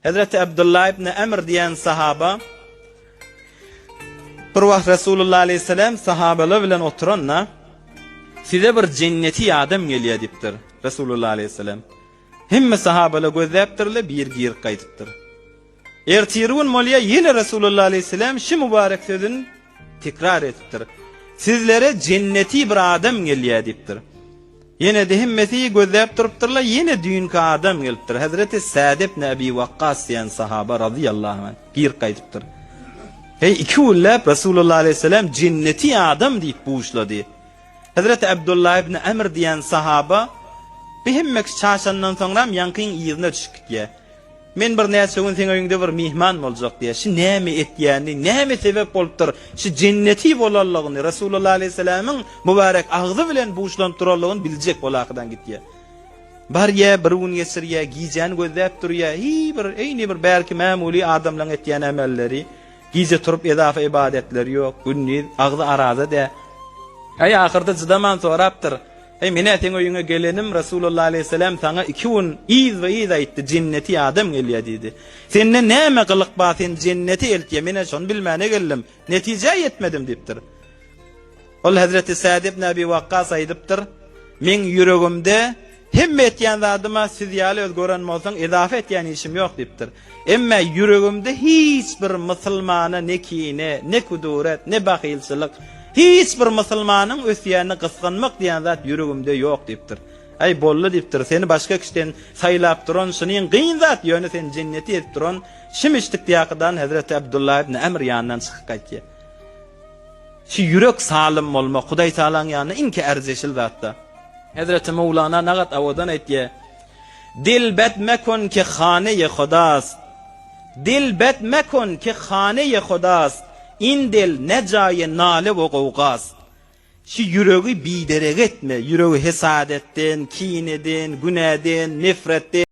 Hazreti Abdullah ibn Amr diyen sahaba bir vaqt Resulullah aleyhisselam sahabalar bilen oturanla size bir cenneti adam geliyor diptir Resulullah aleyhisselam. Hemme sahabalar gözleptirle bir gir kaytıptır. Ertirun molya yine Resulullah aleyhisselam şu mübarek sözün tekrar etiptir. Sizlere cenneti bir adam geliyor diptir. Yine de himmeti gözlep duruptırla yine dünkü adam geliptir. Hazreti Sa'd ibn Abi Waqqas diyen sahaba radıyallahu anh gir kaytıptır. Hey iki ullab Resulullah aleyhisselam cenneti adam deyip buğuşladı. Hazreti Abdullah ibn Amr diyen sahaba bir himmek çarşandan sonra yankın iyirine düşük diye. Men bir näçe gün seň öýüňde bir mihman boljak diye. Şu näme etýäni, näme sebep bolupdyr? Şu cenneti bolarlygyny Resulullah aleyhisselamyň mübarek agzy bilen buğuşlandyrarlygyny biljek bolaqdan gitdi. Bar ýa bir gün geçirýä, giýjän gözläp durýa, bir eýni bir belki mämuli adamlaryň etýän amelleri, giýje turup edafa ibadetleri ýok, günnüz agzy arada da. Ahyrda jydaman sorapdyr. Mene teň öýüňe gelenim Resulullah aleyhisselam sana 2 gün iz we iz aýtdy cenneti adam gelýär diýdi. Senne näme gylyk bar sen cenneti eltýär mene şonu bilmäne geldim. Netije ýetmedim diýipdir. Ol Hazreti Sa'd ibn Abi Waqqas aýdypdyr. Men ýüregimde hemme etýän zadyma siz ýaly özgören bolsaň edafa etýän işim ýok diýipdir. Emma ýüregimde hiç bir musulmana ne kine, ne kuduret, ne bahilçilik hiç bir musulmanyň ösýäni gysganmak diýen zat ýüregimde ýok diýipdir. Ay bolly diýipdir. Seni başga kişiden saýlap duran şunyň gyn zat ýöne sen cenneti edip duran şimişdik diýakydan Hazreti Abdullah ibn Amr ýanyndan çykyp gaýtdy. Şu ýürek salim bolmak Hudaý Taalaň ýanyna inki erzeşil zatda. Hazreti Mevlana nagat awadan aýtdy. Dil bet mekun ki khane-i Khudast. Dil bet mekun ki khane-i Khudast. İndil ne caye nale ve gavgas. Şu yüreği biderek etme. Yüreği hesadetten, kineden, güneden, nefretten.